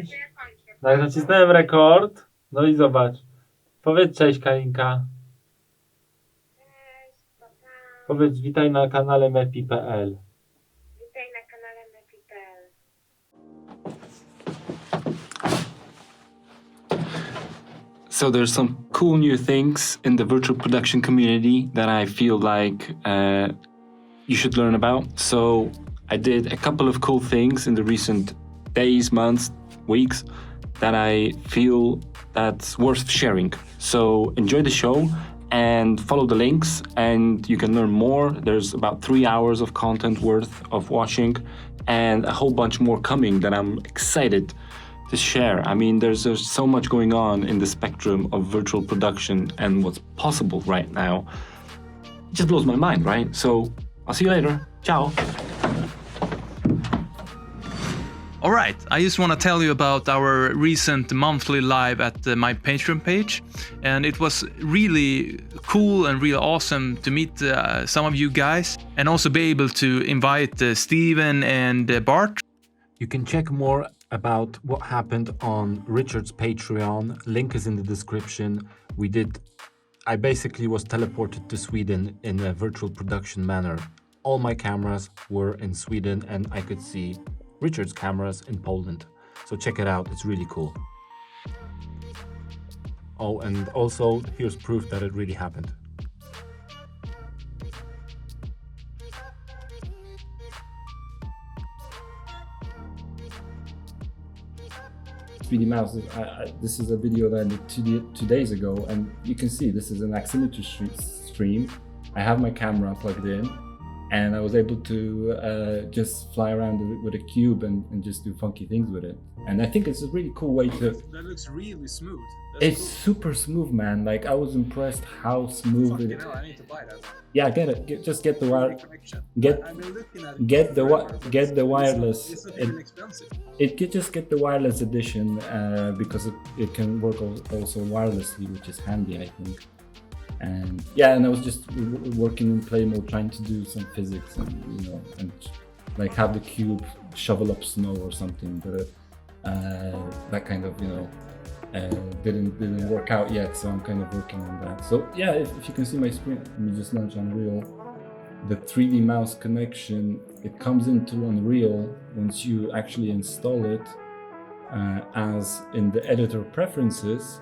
5. Tak, nacisnąłem rekord. No i zobacz. Powiedz cześć, Kalinka. Powiedz witaj na kanale mepi-pl. Witaj na kanale mepi-pl. So there's some cool new things in the virtual production community that I feel like you should learn about. So I did a couple of cool things in the recent days, months, weeks that I feel that's worth sharing. So enjoy the show and follow the links and you can learn more. There's about 3 hours of content worth of watching and a whole bunch more coming that I'm excited to share. I mean, there's so much going on in the spectrum of virtual production and what's possible right now. It just blows my mind, right? So I'll see you later. Ciao. All right, I just want to tell you about our recent monthly live at my Patreon page, and it was really cool and really awesome to meet some of you guys and also be able to invite Steven and Bart. You can check more about what happened on Richard's Patreon. Link is in the description. I basically was teleported to Sweden in a virtual production manner. All my cameras were in Sweden and I could see Richard's cameras in Poland. So check it out, it's really cool. Oh, and also here's proof that it really happened. 3D mouse. This is a video that I did 2 days ago, and you can see this is an Aximmetry stream. I have my camera plugged in, and I was able to just fly around with a cube and just do funky things with it. And I think it's a really cool way to... That looks really smooth. It's super smooth, man. Like, I was impressed how smooth it is. I need to buy that. Yeah, get it. Just get the wire. I've been looking at it. Get the wireless. It's not even expensive. It could just get the wireless edition because it can work also wirelessly, which is handy, I think. And yeah, and I was just working in play mode, trying to do some physics and and like have the cube shovel up snow or something, but that kind of didn't work out yet. So I'm kind of working on that. So yeah, if you can see my screen, let me just launch Unreal. The 3D mouse connection, it comes into Unreal once you actually install it, as in the editor preferences.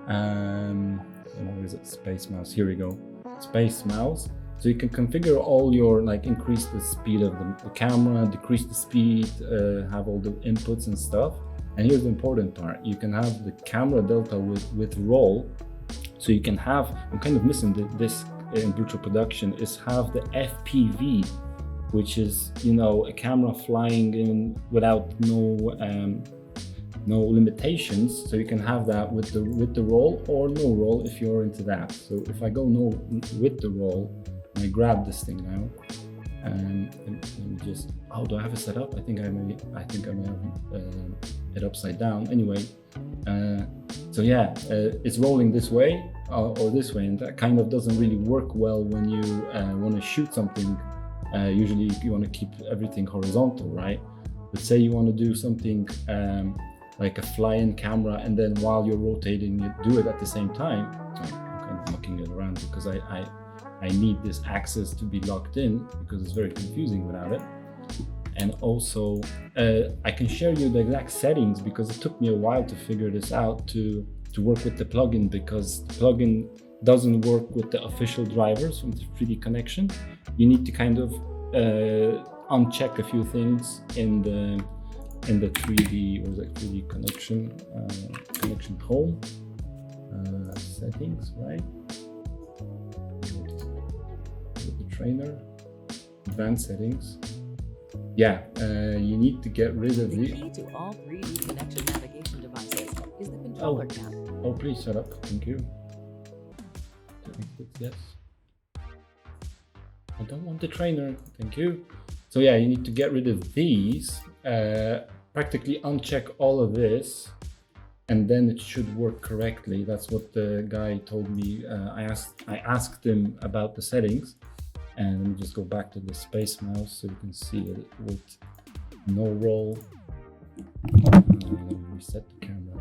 Where is it? Space mouse. Here we go. Space mouse. So you can configure all your, like, increase the speed of the camera, decrease the speed, have all the inputs and stuff. And here's the important part. You can have the camera delta with roll. So you can have, I'm kind of missing this in virtual production, is have the FPV, which is, a camera flying in without no limitations, so you can have that with the roll or no roll if you're into that. So if I go with the roll, and I grab this thing now, and let me just, do I have it set up? I think I may have it upside down. Anyway, so yeah, it's rolling this way or this way, and that kind of doesn't really work well when you want to shoot something. Usually you want to keep everything horizontal, right? But say you want to do something like a fly-in camera, and then while you're rotating, you do it at the same time. So I'm kind of mucking it around because I need this axis to be locked in because it's very confusing without it. And also, I can share you the exact settings because it took me a while to figure this out to work with the plugin, because the plugin doesn't work with the official drivers from the 3Dconnexion. You need to kind of uncheck a few things in the 3Dconnexion connection home settings, right? With the trainer, advanced settings. Yeah, you need to get rid of the key to all 3Dconnexion navigation devices is the controller tab. Oh, please shut up. Thank you. Yes. I don't want the trainer. Thank you. So yeah, you need to get rid of these. Practically uncheck all of this, and then it should work correctly. That's what the guy told me. I asked him about the settings, and let me just go back to the space mouse so you can see it with no roll. reset the camera.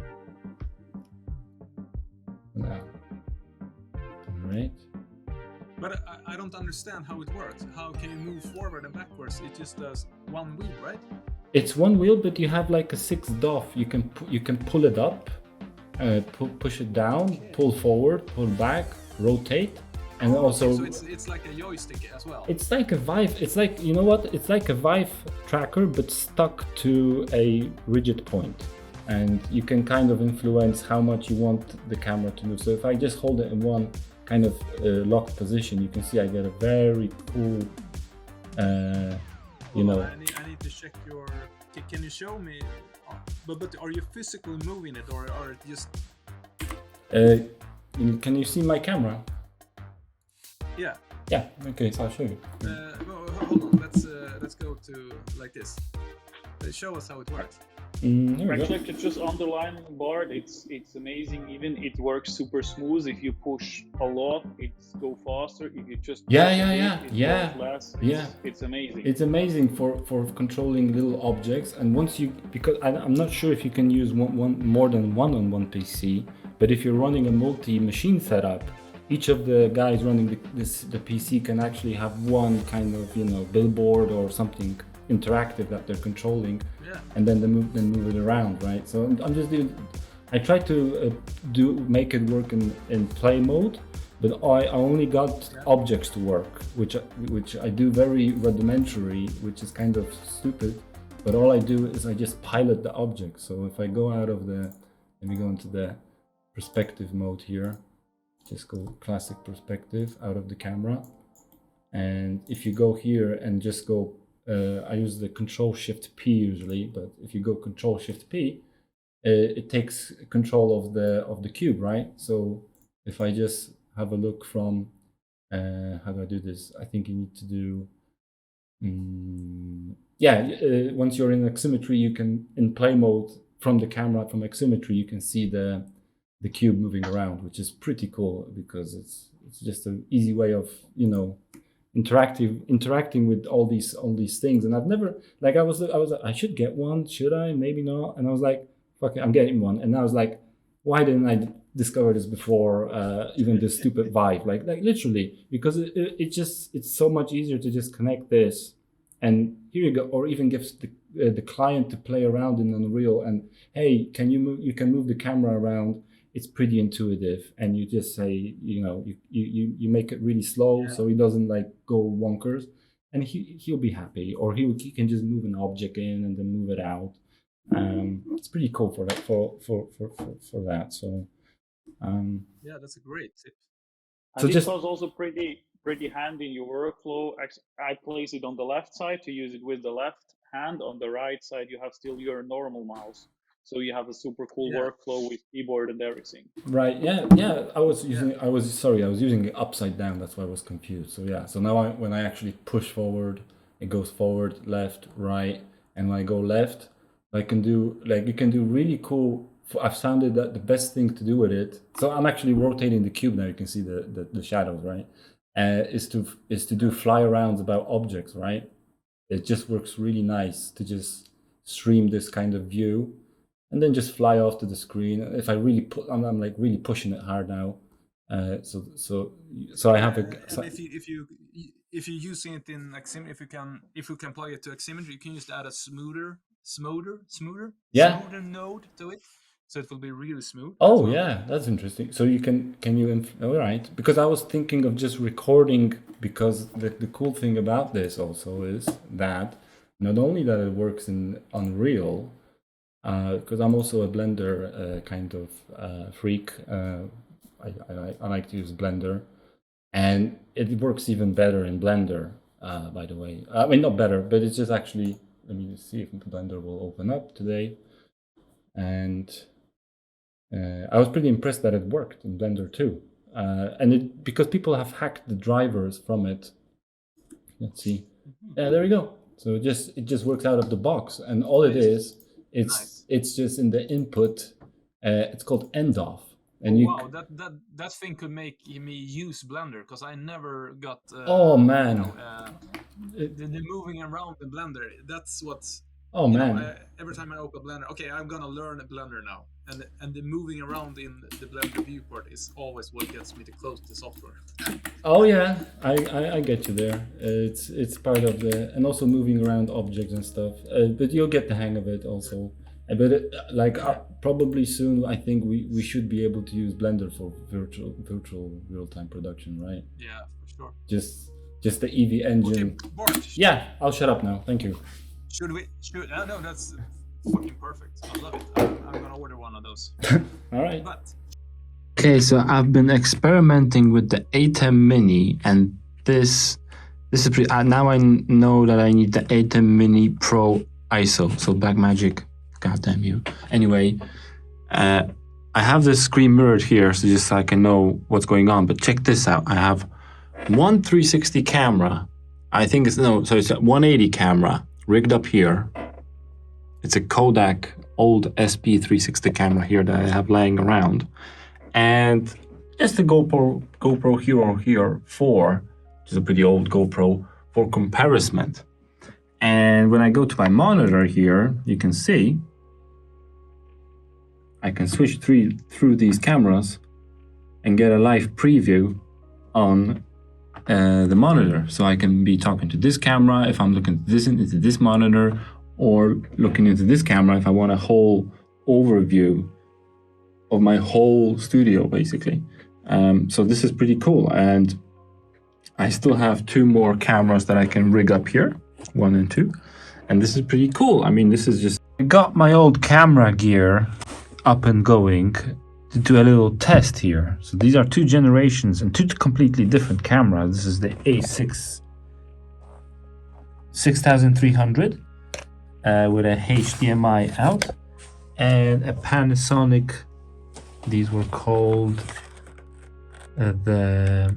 Now. All right. But I don't understand how it works. How can you move forward and backwards? It just does one wheel, right? It's one wheel, but you have like a 6 DOF. You can pull it up, push it down, pull forward, pull back, rotate, and also. So it's like a joystick as well. It's like a Vive. It's like, you know what? It's like a Vive tracker, but stuck to a rigid point, and you can kind of influence how much you want the camera to move. So if I just hold it in one kind of locked position, you can see I get a very cool. You know. I need to check your. Can you show me? But are you physically moving it, or it just? Can you see my camera? Yeah. Yeah. Okay, so I'll show you. Hold on. Let's go to like this. Show us how it works. Actually, just underline on the board. It's amazing. Even it works super smooth. If you push a lot, it's go faster. If you just Yeah. less, it's amazing. It's amazing for controlling little objects. And once you, because I'm not sure if you can use one more than one on one PC, but if you're running a multi-machine setup, each of the guys running the PC can actually have one kind of, you know, billboard or something interactive that they're controlling, and then they move it around, right? So I'm just doing. I try to make it work in play mode, but I only got objects to work, which I do very rudimentary, which is kind of stupid. But all I do is I just pilot the object. So if I go out of the, let me go into the perspective mode here. Just go classic perspective out of the camera, and if you go here and just go. I use the Control-Shift-P usually, but if you go Control-Shift-P, it takes control of the cube, right? So if I just have a look from, how do I do this? I think you need to do, once you're in Aximmetry, you can, in play mode, from the camera, from Aximmetry, you can see the cube moving around, which is pretty cool because it's just an easy way of, you know, interacting with all these things. And I've never, like, I was I should get one, should I? Maybe not. And I was like, fuck it, I'm getting one. And I was like, why didn't I discover this before? Even this stupid Vive, like literally, because it's so much easier to just connect this, and here you go, or even gives the client to play around in Unreal. And hey, you can move the camera around. It's pretty intuitive, and you just say, you know, you make it really slow, so he doesn't like go wonkers, and he'll be happy, or he can just move an object in and then move it out. It's pretty cool for that for that. So that's a great tip. And so this was also pretty handy in your workflow. I place it on the left side to use it with the left hand. On the right side, you have still your normal mouse. So you have a super cool workflow with keyboard and everything. Right. Yeah. I was using it upside down. That's why I was confused. So yeah. So now when I actually push forward, it goes forward, left, right, and when I go left, you can do really cool. I've found it that the best thing to do with it. So I'm actually rotating the cube now. You can see the shadows, right? Is to do fly arounds about objects, right? It just works really nice to just stream this kind of view. And then just fly off to the screen. If I really I'm like really pushing it hard now. So I have a. So, if you're using it in Aximmetry, if you can apply it to Aximmetry, you can just add a smoother node to it, so it will be really smooth. Oh yeah, that's interesting. So you can all right? Because I was thinking of just recording, because the cool thing about this also is that not only that it works in Unreal. Because I'm also a Blender kind of freak. I like to use Blender, and it works even better in Blender. By the way, I mean not better, but it's just actually. Let me see if Blender will open up today. And I was pretty impressed that it worked in Blender too. And because people have hacked the drivers from it. Let's see. Yeah, there we go. So it just works out of the box, and all it is. It's just in the input. It's called NDOF, and that thing could make me use Blender, because I never got. Oh man, the moving around the Blender. That's what Oh You man. know, every time I open Blender, okay, I'm gonna learn a Blender now, and the moving around in the Blender viewport is always what gets me to close the software. Oh yeah, I get you there. It's part of the, and also moving around objects and stuff. But you'll get the hang of it also. But probably soon, I think we should be able to use Blender for virtual real-time production, right? Yeah, for sure. Just the EV engine. Okay, Bart. Yeah, I'll shut up now. Thank you. Should we? No, that's fucking perfect. I love it. I'm gonna order one of those. All right. But Okay, so I've been experimenting with the Atem Mini, and this is pretty. Now I know that I need the Atem Mini Pro ISO. So Blackmagic, goddamn you. Anyway, I have this screen mirrored here, so just so I can know what's going on. But check this out. I have one 360 camera. I think it's it's a 180 camera rigged up here. It's a Kodak old SP 360 camera here that I have laying around. And just the GoPro Hero 4, which is a pretty old GoPro, for comparison. And when I go to my monitor here, you can see I can switch through these cameras and get a live preview on the monitor. So I can be talking to this camera if I'm looking into this monitor, or looking into this camera if I want a whole overview of my whole studio, basically. So this is pretty cool. And I still have two more cameras that I can rig up here, 1 and 2. And this is pretty cool. I mean, this is just... I got my old camera gear up and going to do a little test here. So these are 2 generations and 2 completely different cameras. This is the A6 6300 with a HDMI out, and a Panasonic. These were called the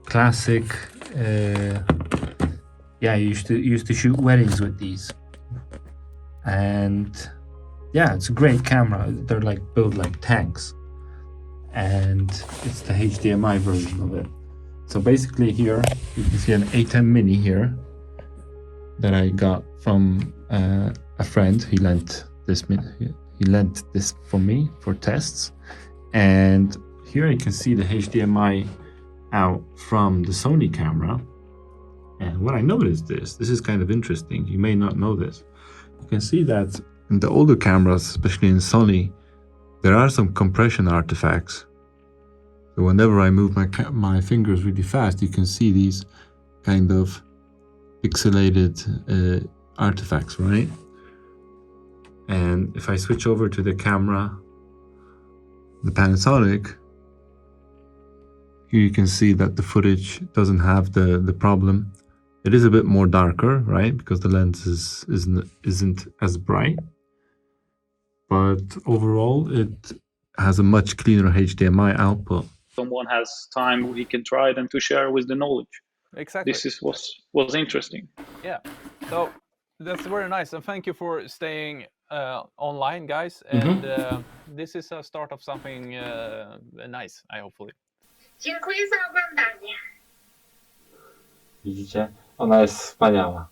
classic. Yeah, I used to shoot weddings with these, and yeah, it's a great camera. They're like built like tanks, and it's the HDMI version of it. So basically, here you can see an Atem Mini here that I got from a friend. He lent this for me for tests, and here you can see the HDMI out from the Sony camera. And what I noticed this is kind of interesting. You may not know this. You can see that in the older cameras, especially in Sony, there are some compression artifacts. So whenever I move my fingers really fast, you can see these kind of pixelated artifacts, right? And if I switch over to the camera, the Panasonic, here you can see that the footage doesn't have the problem. It is a bit more darker, right? Because the lens isn't as bright. But overall, it has a much cleaner HDMI output. Someone has time, he can try it and to share with the knowledge. Exactly. This was interesting. Yeah. So that's very nice, and thank you for staying online, guys. And this is a start of something nice, hopefully. Dziękuję za oglądanie. Widzicie? Ona jest wspaniała.